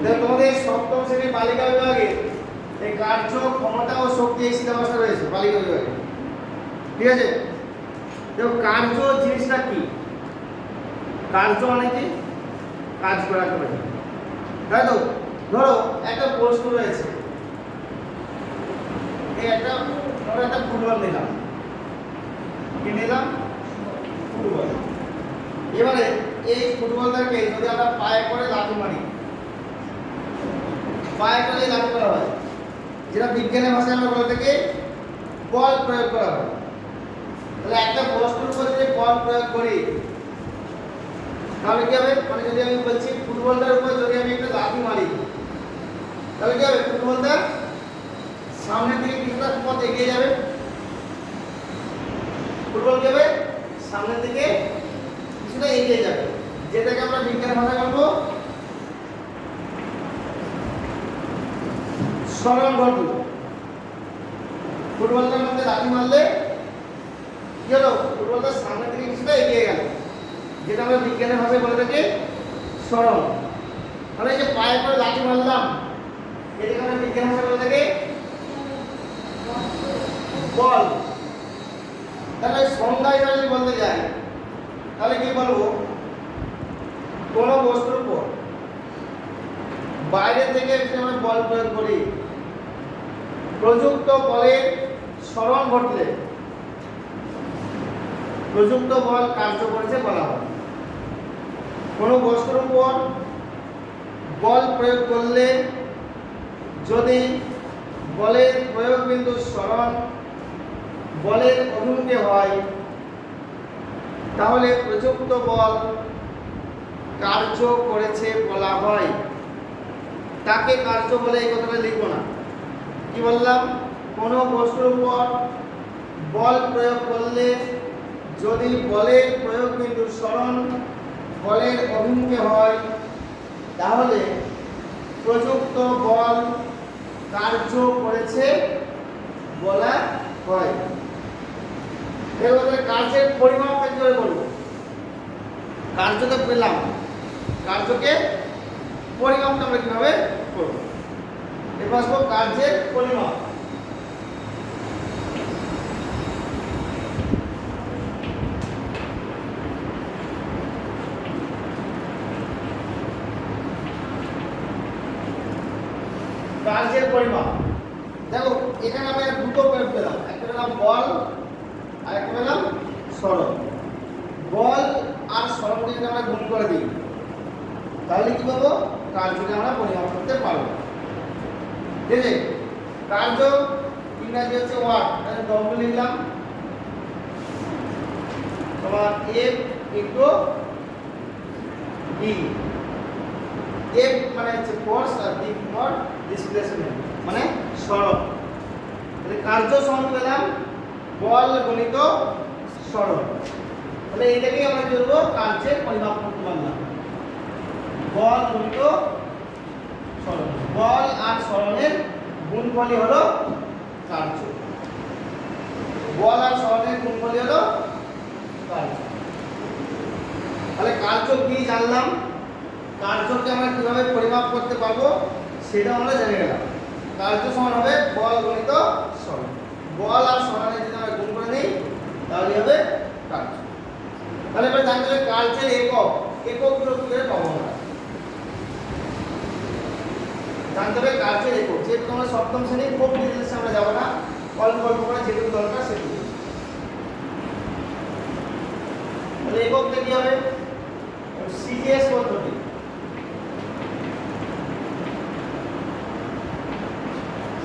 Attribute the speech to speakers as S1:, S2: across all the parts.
S1: দেখো তোমাদের সপ্তম শ্রেণীর বালিকা বিভাগে এই কার্য ক্ষমতা ও শক্তি এই সিলেবাসটা রয়েছে বালিকা বিভাগে। ঠিক আছে, দেখো কার্য জিনিসটা কি? কার্য মানে কি? কাজ করা করে, তাই তো? ধরো একটা প্রশ্ন রয়েছে, এই একটা ধরো একটা ফুটবল নিলাম, কি নিলাম? ফুটবল। এবারে এই ফুটবলটাকে যদি আমরা পায়ে করে লাথি মারি, পায়ে করে লাথি করা হয়, যেটা বিজ্ঞানের ভাষায় আমরা বলে থাকি বল প্রয়োগ করা হয়। তাহলে একটা বস্তুর উপর যদি বল প্রয়োগ করি তাহলে কি হবে? মানে যদি আমি বলছি ফুটবলটার উপর যদি আমি একটা লাথি মারি তাহলে কি হবে? ফুটবলটা সামনের দিকে কিছুটা পথ এগিয়ে যাবে। ফুটবল কি হবে? সামনের দিকে কিছুটা এগিয়ে যাবে, যেটাকে আমরা বিজ্ঞানের ভাষায় বলবো সরণ ঘটল। ফুটবলটার মধ্যে লাথি মারলে কি হলো? ফুটবলটা সামনের দিকে কিছুটা এগিয়ে গেল, যেটা আমরা বিজ্ঞানের ভাষায় বলে থাকি সরণ। মানে এই যে পায়ে করে লাথি মারলাম, এটাকে আমরা বিজ্ঞান ভাষায় বলে থাকি বল। তাহলে সংজ্ঞা হিসেবে যদি বলতে যাই তাহলে কি বলবো? কোনো বস্তুর উপর বাইরে থেকে আমরা বল প্রয়োগ করি, প্রযুক্ত বলের সরণ ঘটলে প্রযুক্ত বল কার্য করেছে বলা হয়। কোনো বস্তুর উপর বল প্রয়োগ করলে যদি বলের প্রয়োগ বিন্দু সরণ বলের অভিমুখে হয় তাহলে প্রযুক্ত বল কার্য করেছে বলা হয়। তাকে কার্য বলে এই কথাটা লিখবো না। কি বললাম? কোনো বস্তুর উপর বল প্রয়োগ করলে যদি বলের প্রয়োগ বিন্দু সরণ বলের অভিমুখে হয় তাহলে প্রযুক্ত বল কার্য করেছে বলা হয়। এবারে কার্যের পরিমাপটা কিভাবে করবো? কার্যটা পেলাম, কার্যকে পরিমাপটা আমরা কিভাবে করবো? এবার আসবো কার্যের পরিমাপ। কার্যের পরিমাপ দেখো, এখানে আমি দুটো প্রয়োগ পেলাম, একটা পেলাম বল আর একটা পেলাম সরণ। বল আর সরণকে যদি আমরা গুণ করে দিই তাহলে কি পাবো? কার্যকে আমরা পরিমাপ করতে পারবো। ঠিক আছে, কার্য ইংরাজি হচ্ছে ওয়াট, তাহলে ডব্লিউ লিখলাম তোমার এফ ইনটু ডি। এফ মানে হচ্ছে ফোর্স আর ডি ফর ডিসপ্লেসমেন্ট মানে সরণ। তাহলে কার্য সমান পেলাম বল গুণিত সরণ। তাহলে এইটাকেই আমরা কি করবো? কার্যের পরিমাপ করতে পারলাম। বল গুণিত সরণ, বল আর সরণের গুণফলই হলো কার্য। বল আর সরণের গুণফলই হলো কার্য। তাহলে কার্য কি জানলাম, কার্যকে আমরা কিভাবে পরিমাপ করতে পারবো সেটা আমরা জেনে গেলাম। কার্য সমান হবে বল গুণিত সরণ। বল আর সরণের যদি আমরা গুণ করে নিই তাহলে হবে কার্য। তাহলে এবার জানতে হবে কার্যের একক, এককগুলো কি করে পাবো আমরা? জানতে হবে কার্যের একক। যেহেতু তোমরা সপ্তম শ্রেণীর খুব ডিটেইলসে আমরা যাবো না, অল্প অল্প করে যেটুকু দরকার সেটুকু। তাহলে এককটা কি হবে? সিজিএস পদ্ধতি।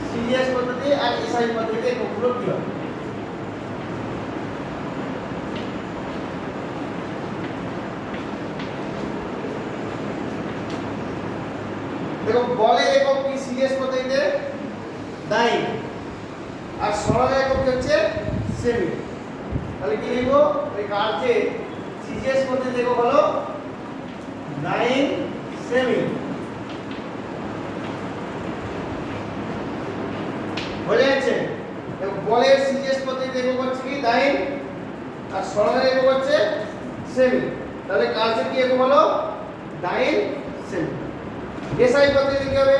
S1: সিজিএস পদ্ধতি আর এসআই পদ্ধতিতে এককগুলো কি হবে? দেখো, বলের একক কি সিজিএস পদ্ধতিতে? ডাইন। আর সরণের একক হচ্ছে সেমি। তাহলে কি লিখবো? এই কার্যের সিজিএস পদ্ধতিতে একক হলো 9 সেমি। হয়ে যাচ্ছে। দেখো, বলের সিজিএস পদ্ধতিতে একক হচ্ছে কি 9 আর সরণের একক হচ্ছে সেমি। তাহলে কার্যের কি একক হলো 9 সেমি। এসআই পদ্ধতি কি হবে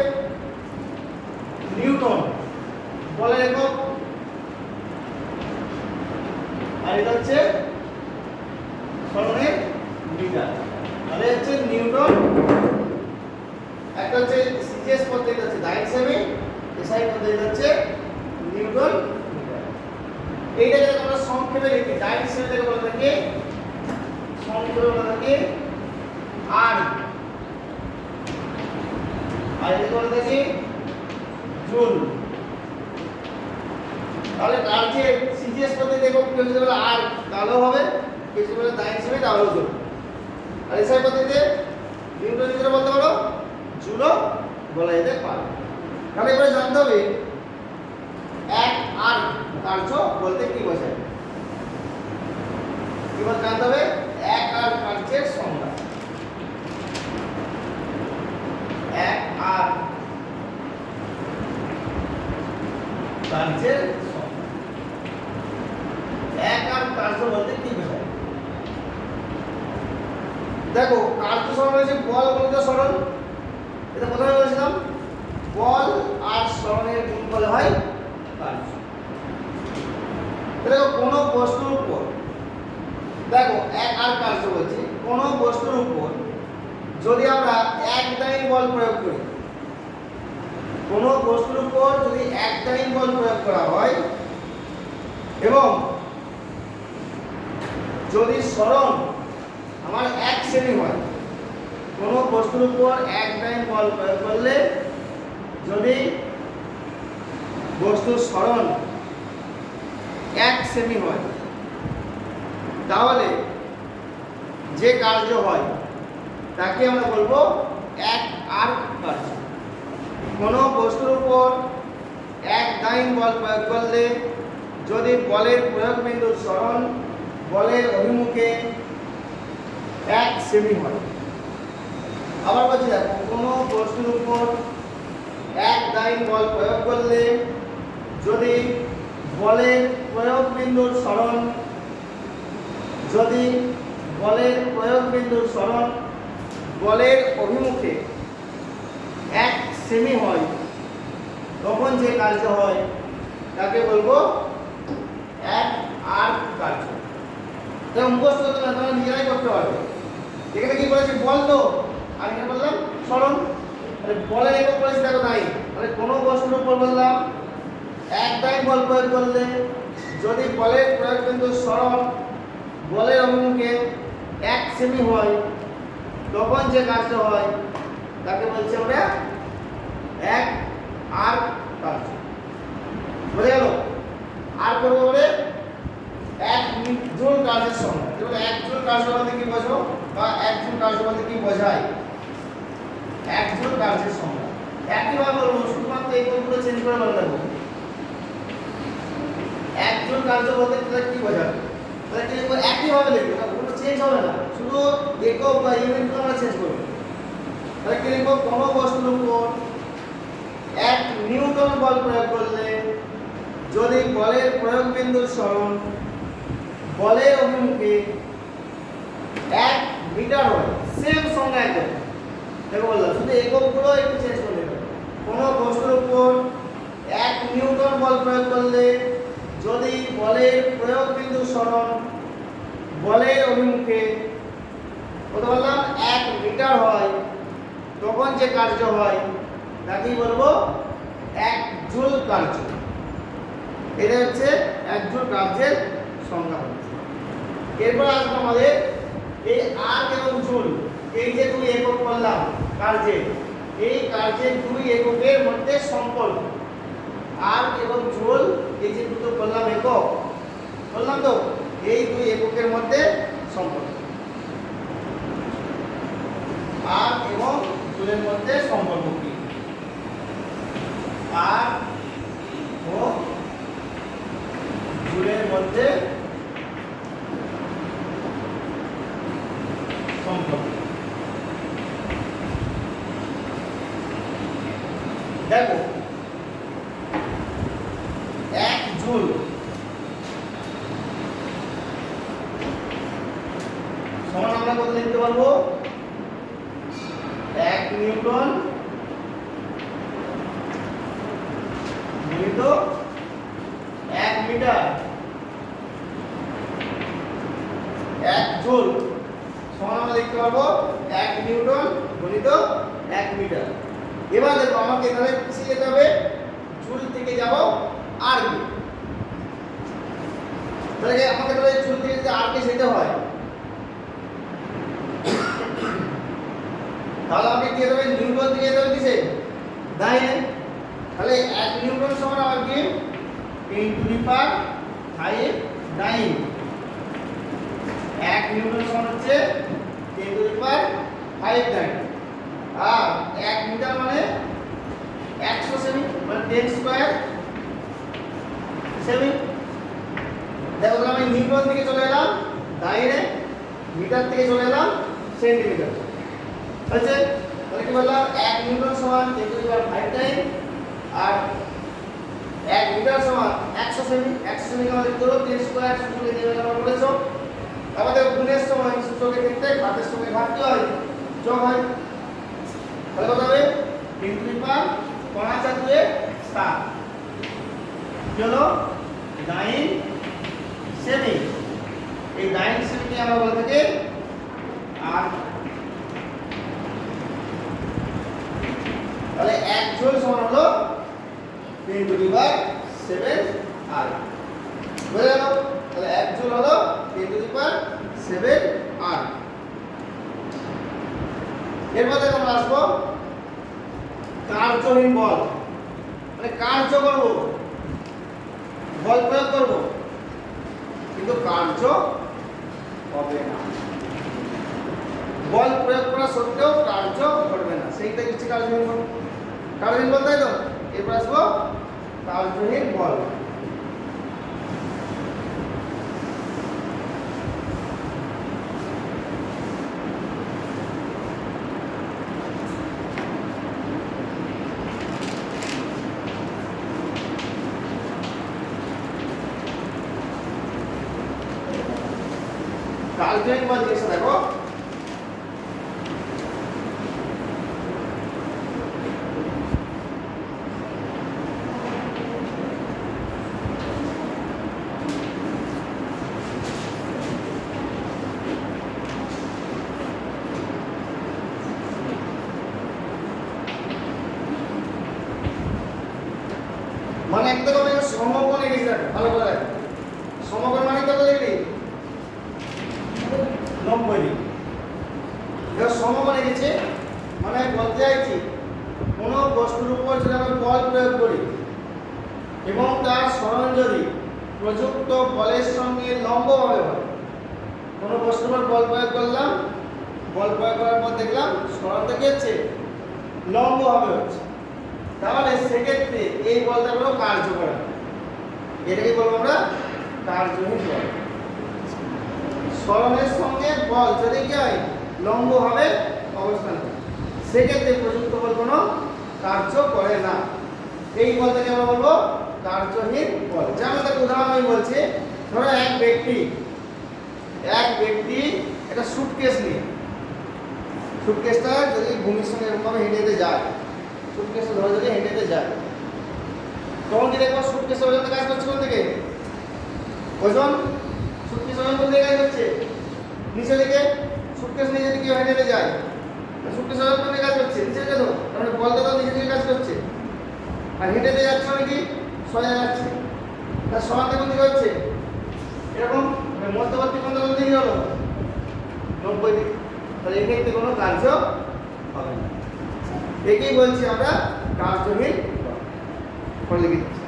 S1: নিউটন বলের একক আর এটা হচ্ছে সরণের মিটার তাহলে হচ্ছে নিউটন একটা হচ্ছে সিজিএস পদ্ধতি হচ্ছে ডাইরেক্ট সেমি এসআই পদ্ধতি হচ্ছে নিউটন মিটার এইটাকে আমরা সংক্ষেপে লিখি ডাইরেক্ট সেমি থেকে বলা থাকে সংক্ষেপে বলা থাকে আর এটাকে বলা থাকে জুল তাহলে কার্যে সিজিএস পদ্ধতি একক কি হতে পারে আর তাহলেও হবে কিছু বলে ডাইরেক্ট সেমি তাহলেও জুল আর এসআই পদ্ধতিতে নিউটন মিটার বলতে পারো জুলও বলা যেতে পারে তাহলে এবারে জানতে হবে এক আর কার্য বলতে কি বোঝায় এবার জানতে হবে এক আর কার্যের সংজ্ঞা এক আর কার্যের সংজ্ঞা এক আর কার্য বলতে কি বোঝায় দেখো কার্য সরণ হচ্ছে বল গণিত সরণ এটা প্রথমে বলেছিলাম বল আর সরণের গুণফল হয় কার্য দেখো কোনো বস্তুর উপর দেখো এক আর কার্য বলছি কোনো বস্তুর উপর যদি আমরা এক দাইন বল প্রয়োগ করি কোনো বস্তুর উপর যদি এক দাইন বল প্রয়োগ করা হয় এবং যদি সরণ আমার এক সেমি হয় কোনো বস্তুর উপর এক দাইন বল প্রয়োগ করলে যদি বস্তুর সরণ এক সেমি হয় তাহলে যে কার্য হয় তাকে আমরা বলবো এক আর কার্য কোনো বস্তুর উপর এক দাইন বল প্রয়োগ করলে যদি বলের প্রয়োগ বিন্দুর সরণ বলের অভিমুখে এক সেমি হয় আবার বলছি দেখো কোনো বস্তুর উপর এক দাইন বল প্রয়োগ করলে যদি বলের প্রয়োগ বিন্দুর সরণ যদি বলের প্রয়োগ বিন্দুর সরণ বলের অভিমুখে এক সেমি হয় তখন যে কার্য হয় তাকে বলবো এক আর কার্য এটা মুখস্থ করতে না তোমরা নিজেরাই করতে পারবে এখানে কি বলেছি বল তো আর এখানে বললাম সরণ মানে বলের একক বলেছি দেখো তাই মানে কোনো বস্তুর উপর বললাম এক দাইন বল প্রয়োগ করলে যদি বলের প্রয়োগ বিন্দুর সরণ বলের অভিমুখে এক সেমি হয় তখন যে কার্য হয় তাকে বলছি আমরা এক আর কার্য বুঝে গেল আর করবো বলে এক জুল কার্যের সংজ্ঞা যেমন এক জুল কার্য বলতে কি বোঝো বা এক জুল কার্য বলতে কি বোঝায় এক জুল কার্যের সংজ্ঞা একইভাবে বলবো শুধুমাত্র এই কোডগুলো চেঞ্জ করে বলে দেবো এক জুল কার্য বলতে কি বোঝায় তাহলে কি লিখবো একইভাবে লিখবো কোনো চেঞ্জ হবে না শুধু একক বা ইউনিটগুলো আমরা চেঞ্জ করব তাহলে কি লিখবো কোনো বস্তুর উপর এক নিউটন বল প্রয়োগ করলে যদি বলের প্রয়োগ বিন্দুর সরণ বলের অভিমুখে এক মিটার হয় সেম সংজ্ঞা একদম দেখো বললাম শুধু এককগুলো একটু চেঞ্জ করে দেবে কোনো বস্তুর উপর এক নিউটন বল প্রয়োগ করলে যদি বলের প্রয়োগ বিন্দুর সরণ বলের অভিমুখে কত বললাম এক মিটার হয় তখন যে কার্য হয় তাকেই বলবো এক জুল কার্য এটা হচ্ছে এক জুল কার্যের সংজ্ঞা এরপর আসবো আমাদের এই আর্ক এবং জুল এই যে দুই একক বললাম কার্যে এই কার্যের দুই এককের মধ্যে সম্পর্ক আর্ক এবং জুল এই যে দুটো বললাম একক বললাম তো এই দুই এককের মধ্যে সম্পর্ক আর্ক এবং জুলের মধ্যে সম্পর্ক কি আর্ক ও জুলের মধ্যে সম্পর্ক দেখো এক জুল সমান আমরা কত লিখতে পারবো এক নিউটন গুণিত 1 মিটার 1 জুল সমান আমরা লিখতে পারবো 1 নিউটন গুণিত 1 মিটার। এবার দেখো আমাকে এখানে পিছিয়ে যেতে হবে, জুল থেকে যাব আরকে। তাহলে আমাকে তাহলে জুল থেকে যদি আরকে যেতে হয় তাহলে আমাকে কি যেতে হবে, নিউটন থেকে যেতে হবে কিসে, ডাইনে। তাহলে 1 নিউটন সমান আমার কি 10⁵ ডাইন। 1 নিউটন সমান হচ্ছে 10⁵ ডাইন। আর 1 মিটার মানে 100 সেমি, মানে 10 স্কয়ার সেমি। দেখো আমি নিউটন থেকে চলে এলাম ডাইনে, মিটার থেকে চলে এলাম সেন্টিমিটার। হচ্ছে তাহলে কি বললাম, 1 নিউটন সমান 10⁵ ডাইন, আর 1 মিটার সমান 100 সেমি। 100 সেমি আমাদের ধরো 10 স্কয়ার সূত্রে দিয়ে আমরা বলেছো। আমাদের গুণের সময় সূত্রের ক্ষেত্রে ঘাতের সঙ্গে ঘাত কি হয়, যোগ হয়। তাহলে কত হবে, 10⁵ 5 আর 2 7 হলো 9 সেমি। এই 9 সেমিকে আমরা বলে থাকি আর। তাহলে 1 জুল সমান হলো 10⁻7 আর। বুঝে গেল? তাহলে 1 জুল হলো 10⁻7 আর। এরপর দেখো আমরা আসবো কার্যহীন বল। মানে কার্য করব, বল প্রয়োগ করব, কিন্তু কার্য হবে না। বল প্রয়োগ করা সত্ত্বেও কার্য করবে না, সেইটাই হচ্ছে কার্যহীন বল। কার্যহীন বল, তাই তো? এরপর আসবো কার্যহীন বল। কার্যহীন বল জিনিসটা দেখো, মানে একদম আমি সমকোণ এঁকেছি। দেখো ভালো করে দেখো, সমকোণ মানে কত ডিগ্রি, 90 ডিগ্রি। এটা সমকোণ এঁকেছে, মানে বলতে চাইছি কোনো বস্তুর উপর যদি আমরা বল প্রয়োগ করি এবং তার সরণ যদি প্রযুক্ত বলের সঙ্গে লম্বভাবে হয়, কোনো বস্তুর উপর বল প্রয়োগ করলাম, বল প্রয়োগ করার পর দেখলাম সরণটা কি হচ্ছে, লম্বভাবে হচ্ছে, তাহলে সেক্ষেত্রে এই বলটা হলো কার্যকর। এটাকে বলবো আমরা কার্যহীন বল। সরণের সঙ্গে বল যদি কি হয়, লম্বভাবে অবস্থান করে, সেক্ষেত্রে প্রযুক্ত বল কোনো কার্য করে না। এই বলটাকে আমরা বলবো কার্যহীন বল। যেমন একটা উদাহরণ আমি বলছি, ধরো এক ব্যক্তি একটা সুটকেস নিয়ে, সুটকেসটা যদি ভূমির সঙ্গে এরকমভাবে হেঁটে হেঁটে যায়, সুটকেসটা ধরে যদি হেঁটে হেঁটে যায়, তখন কি দেখবো সুটকেসের ওজন কাজ করছে কোন দিকে, ওজন সুটকেস ওজন কোন দিকে কাজ করছে, নিচে দিকে। সুটকেস নিয়ে যদি কেউ হেঁটে হেঁটে যায়, সুটকেস ওজন কোন দিকে কাজ করছে, নিচে দিকে। তো মানে বলটা তো নিচে দিকে কাজ করছে, আর হেঁটে হেঁটে যাচ্ছে মানে কি সোজা যাচ্ছে, তার সমানটা কোন দিকে হচ্ছে, এরকম। মধ্যবর্তী কোণটা কোন দিকে হলো, 90 ডিগ্রি। তাহলে এক্ষেত্রে কোনো কার্য হবে না। একেই বলছি আমরা কার্যহীন বল। লিখে দিচ্ছি,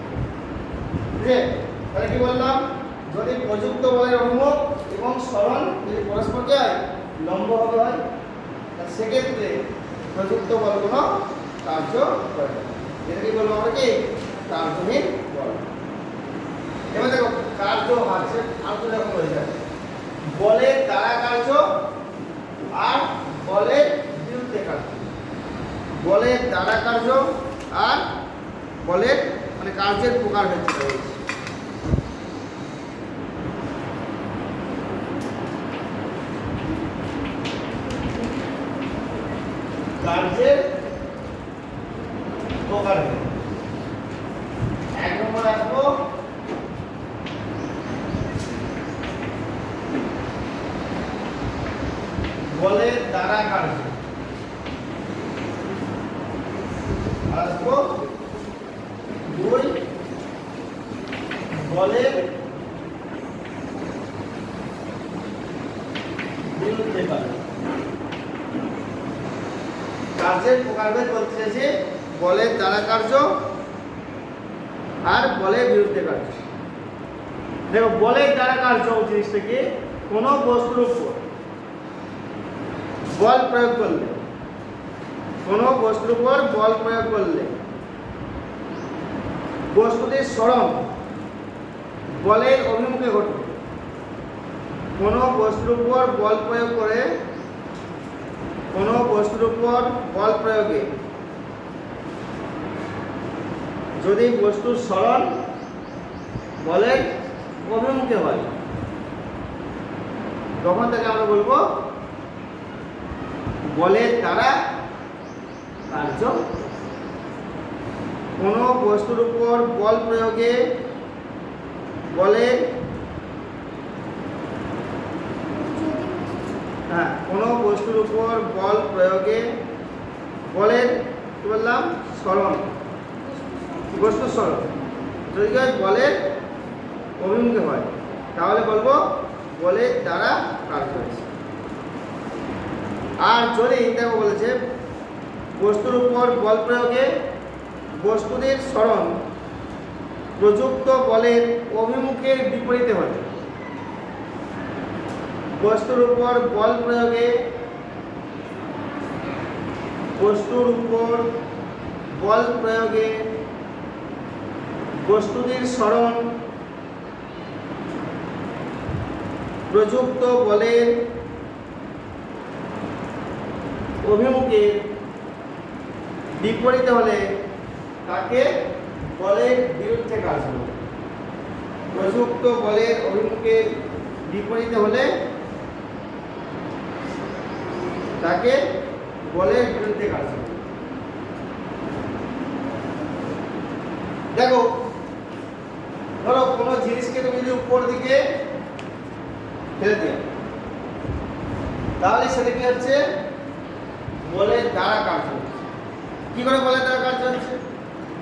S1: ঠিক আছে? তাহলে কি বললাম, যদি প্রযুক্ত বলের অভিমুখ এবং সরণ যদি পরস্পরকে লম্বভাবে হয়, সেক্ষেত্রে প্রযুক্ত বল কোনো কার্য করে না। এটাকে বলবো আমরা কি কার্যহীন বল। এবার দেখো কার্য আছে আর দুই রকম হয়ে যায়, বলের দ্বারা কার্য আর বলের বিরুদ্ধে কার্য। বলের দ্বারা কার্য আর বলের মানে কার্যের প্রকার হচ্ছে কার্যের প্রকার। এক আর আসবো 2 বলের বিরুদ্ধে কার্য। কার্যের প্রকারভেদ বলতে চাইছে বলের দ্বারা কার্য আর বলের বিরুদ্ধে কার্য। দেখো বলের দ্বারা কার্য জিনিসটা কি, কোনো বস্তুর উপর বল প্রয়োগ করলে, কোনো বস্তুর উপর বল প্রয়োগ করলে বস্তুটির সরণ বলের অভিমুখে ঘটবে। কোনো বস্তুর উপর বল প্রয়োগ করে, কোনো বস্তুর উপর বল প্রয়োগে যদি বস্তুর সরণ বলের অভিমুখে হয় তখন তাকে আমরা বলবো বলের দ্বারা কার্য। কোনো বস্তুর উপর বল প্রয়োগে বলের কোনো বস্তুর উপর বল প্রয়োগে বলের কি বললাম সরণ, বস্তুর সরণ যদি বলের অভিমুখে হয় তাহলে বলবো বলের দ্বারা কার্য হয়েছে। আর যদি দেখো বলেছে বস্তুর উপর বল প্রয়োগে বস্তুটির সরণ প্রযুক্ত বলের অভিমুখের বিপরীতে হয়। বস্তুর উপর বল প্রয়োগে বস্তুর উপর বল প্রয়োগে বস্তুটির সরণ প্রযুক্ত বলের অভিমুখে বিপরীতে হলে তাকে বলের বিরুদ্ধে কাজ বলে। প্রযুক্ত বলের অভিমুখে বিপরীতে হলে তাকে বলের বিরুদ্ধে কাজ বলে। দেখো ধরো কোনো জিনিসকে তুমি যদি উপর দিকে ফেলে দিও তাহলে সেটা কি হচ্ছে বলের দ্বারা কার্য হচ্ছে। কি করে বলের দ্বারা কার্য হচ্ছে?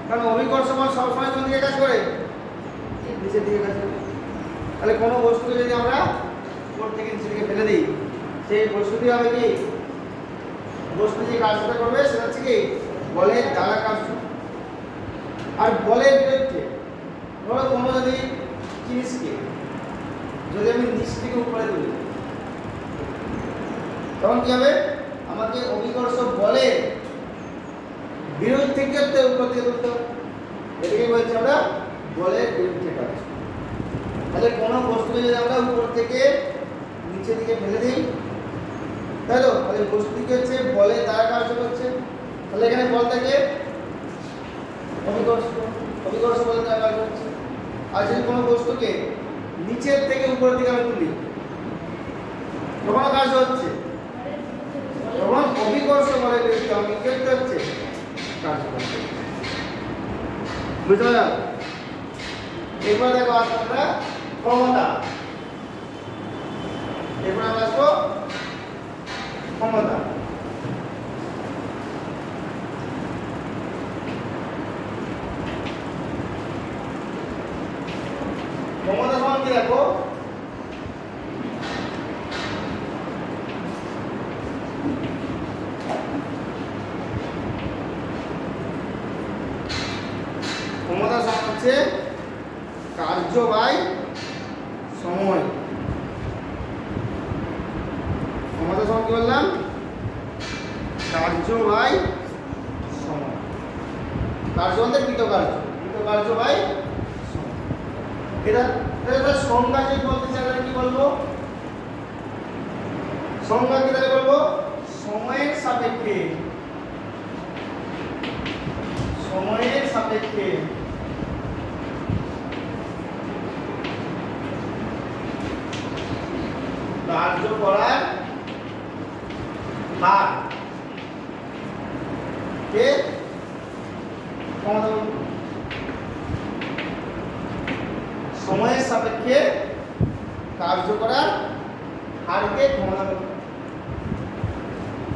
S1: কারণ অভিকর্ষ বল সবসময় কোন দিকে কাজ করে, নিচের দিকে কাজ করে। তাহলে কোনো বস্তুকে যদি আমরা উপর থেকে নিচের দিকে ফেলে দিই সেই বস্তুটি হবে কি, বস্তু যে কাজটা করবে সেটা হচ্ছে কি বলের দ্বারা কার্য। আর বলের বিরুদ্ধে ধরো কোনো যদি জিনিসকে যদি আমি নিচ থেকে উপরে তুলি তখন কি হবে, আমাকে অভিকর্ষ বলের বিরুদ্ধে কি করতে উপর দিকে তুলতে হবে। এটাকে বলছি আমরা বলের বিরুদ্ধে কাজ। তাহলে কোনো বস্তুকে যদি আমরা উপর থেকে নিচের দিকে ফেলে দিই তাই তো, তাহলে বস্তুটি হচ্ছে বলের দ্বারা কার্য করছে। তাহলে এখানে বল থাকে অভিকর্ষ, অভিকর্ষ বলের দ্বারা কার্য হচ্ছে। আর যদি কোনো বস্তুকে নিচের থেকে উপরের দিকে আমি তুলি তখন কাজ হচ্ছে, তখন অভিকর্ষ বলের বিরুদ্ধে আমি কি করতে হচ্ছে কাজ করতে। বুঝতে পারলাম? এরপর দেখো আসবো আমরা ক্ষমতা। এরপর আমরা আসবো ক্ষমতা। ক্ষমতা সমান কি দেখো, ক্ষমতা সমান হচ্ছে কার্য বাই সময়। ক্ষমতা সমান কি বললাম, কার্য বাই সময়। কার্য বলতে কৃতকার্য, কৃতকার্য বাই সময়। এটা সংজ্ঞা যদি বলতে চাই তাহলে কি বলবো, সংজ্ঞা কি তাহলে বলবো সময়ের সাপেক্ষে, সময়ের সাপেক্ষে কার্য করার হার কে ক্ষমতা বলবো। সময়ের সাপেক্ষে কার্য করার হারকে ক্ষমতা বলবো।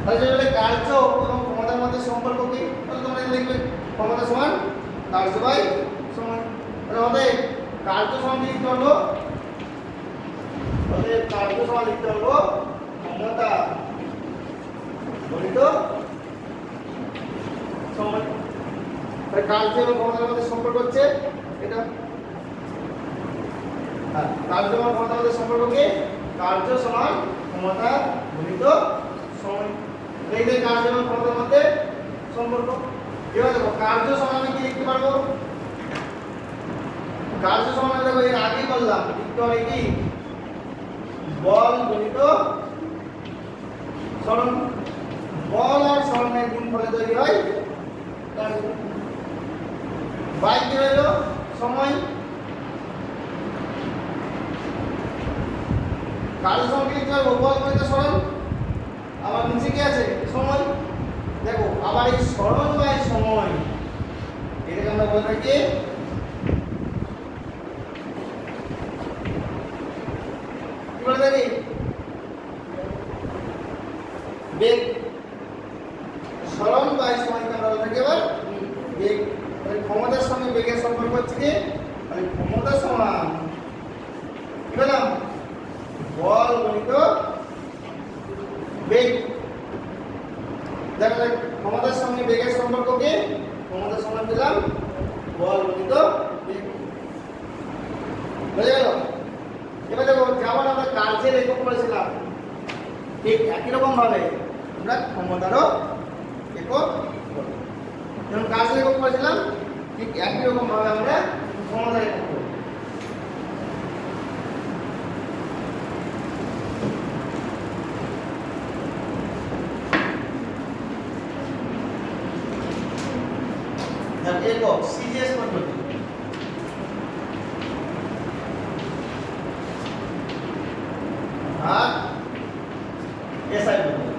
S1: তাহলে যদি কার্য এবং ক্ষমতার মধ্যে সম্পর্ক কি, তাহলে তোমরা লিখবে ক্ষমতা সমান কার্য বাই সময়। তাহলে আমাদের কার্য সমান লিখতে পারবো, আমাদের কার্য সমান লিখতে পারবো ক্ষমতা গণিত সময়। তাহলে কার্য এবং ক্ষমতার মধ্যে সম্পর্ক হচ্ছে এটা। হ্যাঁ, কার্য এবং ক্ষমতার মধ্যে সম্পর্ক কি? কার্য সমান ক্ষমতা গণিত সময়। এই যে কার্য এবং ক্ষমতার মধ্যে সম্পর্ক। এবার দেখো কার্য সমান আমি কি লিখতে পারবো? কার্য সমান দেখো এর আগেই বললাম লিখতে হবে কি বল গণিত সরণ। বল আর সরণের গুণফলে তৈরি হয় কার্য। বাই কি হলো সময়। কার্য সমান কি লিখতে পারবো? বল গণিত সরণ। আবার নিচে কি আছে? সময়। দেখো আবার এই সরণ বাই সময় এটাকে আমরা বলে থাকি কি বলে থাকি? বেগ। সরণ বাই সময়কে আমরা বলে থাকি এবার বেগ। তাহলে ক্ষমতার সঙ্গে বেগের সম্পর্ক হচ্ছে কি? তাহলে ক্ষমতা সমান কি বললাম? বল গণিত বেগ। দেখো ক্ষমতার সঙ্গে বেগের সম্পর্ক কি? ক্ষমতা সমান দিলাম বল গণিত বেগ। বুঝে গেল? এবার দেখো যেমন আমরা কার্যের একক করেছিলাম ঠিক একই রকম ভাবে আমরা ক্ষমতারও একক করব। যেমন কার্যের একক করেছিলাম ঠিক একই রকম ভাবে আমরা ক্ষমতার একক করব। একক সিজিএস পদ্ধতি। আর এসআই পদ্ধতি।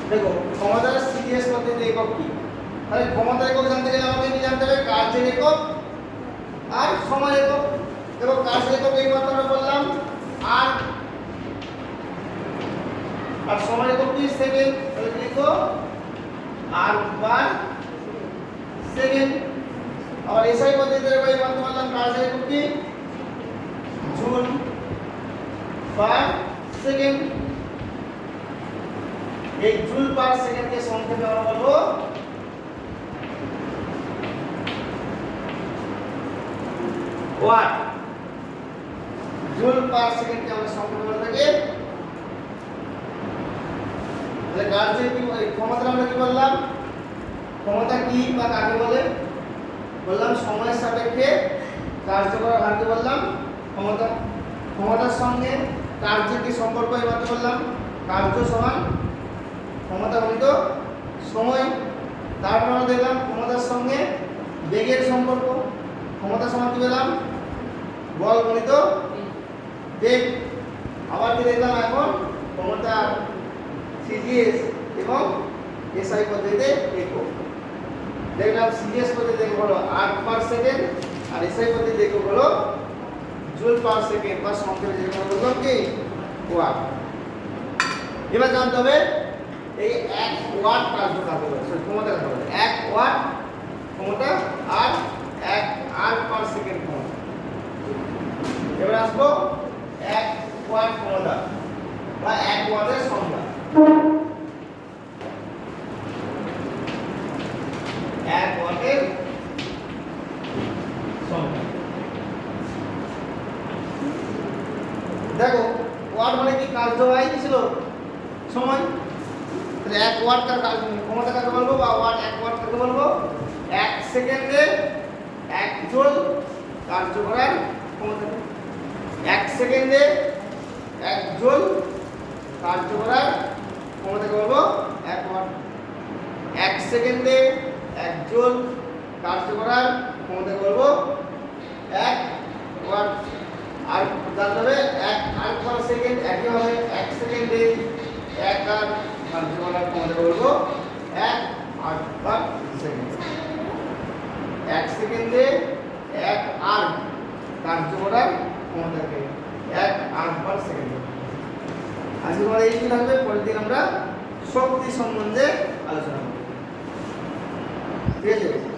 S1: দেখো ক্ষমতার সিজিএস পদ্ধতি একক কি? তাহলে ক্ষমতার একক জানতে গেলে আমাদের কি জানতে হবে? কার্যের একক আর সময় একক। দেখো কার্যের একক এই মাত্র আমরা বললাম আর সময় একক কি? সেকেন্ড। তাহলে লিখো আর বার সেকেন্ড। আবার এসআই পদ্ধতিতে এই মাত্র বললাম কার্যের একক কি? Joule per second. এই জুল পার সেকেন্ডকে সংক্ষেপে আমরা বলবো ওয়াট। জুল পার সেকেন্ডকে আমরা সংক্ষেপে বলে থাকি। তাহলে কার্যের কি ক্ষমতা আমরা কি বললাম? ক্ষমতা কি বা কাকে বলে? বললাম সময়ের সাপেক্ষে কার্য করার হারকে বললাম ক্ষমতা। ক্ষমতার সঙ্গে কার্যের কি সম্পর্ক এবার বললাম কার্য সমান ক্ষমতা গণিত সময়। তারপর আমরা দেখলাম ক্ষমতার সঙ্গে বেগের সম্পর্ক। ক্ষমতা সমান কি পেলাম? বল গণিত বেগ। আবার কি দেখলাম এখন? ক্ষমতা সিজিএস এবং এসআই পদ্ধতিতে একক। দেখলাম সিজিএস পদ্ধতিতে একক হলো 8 পার সেকেন্ড আর এসআই পদ্ধতিতে একক হলো জুল পার সেকেন্ড বা সংক্ষেপে যেটা বললাম কি ওয়াট। এবার জানতে হবে এই 1 ওয়াট কার্য কাকে বলে? ক্ষমতা কাকে বলে? 1 ওয়াট ক্ষমতা আর 1 আর পার সেকেন্ড ক্ষমতা। এবার আসবো 1 ওয়াট ক্ষমতা বা 1 ওয়াটের সংজ্ঞা। 1 ওয়াটের সংজ্ঞা। দেখো ওয়াট মানে কি? কার্য বাই কি ছিল? সময়। তাহলে 1 ওয়াট কার ক্ষমতা কাকে বলবো বা 1 ওয়াট কাকে বলবো? 1 সেকেন্ডে 1 জুল কার্য করার ক্ষমতা। 1 সেকেন্ডে 1 জুল কার্য করার ক্ষমতাকে বলবো 1 ওয়াট। 1 সেকেন্ডে 1 জুল কার্য করার ক্ষমতাকে বলবো 1 ওয়াট। আর জানতে হবে 1 আর পার সেকেন্ড একই হবে 1 সেকেন্ডে 1 আর কার্য করার ক্ষমতাকে বলবো 1 আর পার সেকেন্ড। 1 সেকেন্ডে 1 আর কার্য করার ক্ষমতাকে 1 আর পার সেকেন্ড। আজকে আমরা এই থাকবে। পরের দিন আমরা শক্তি সম্বন্ধে আলোচনা করব। ঠিক আছে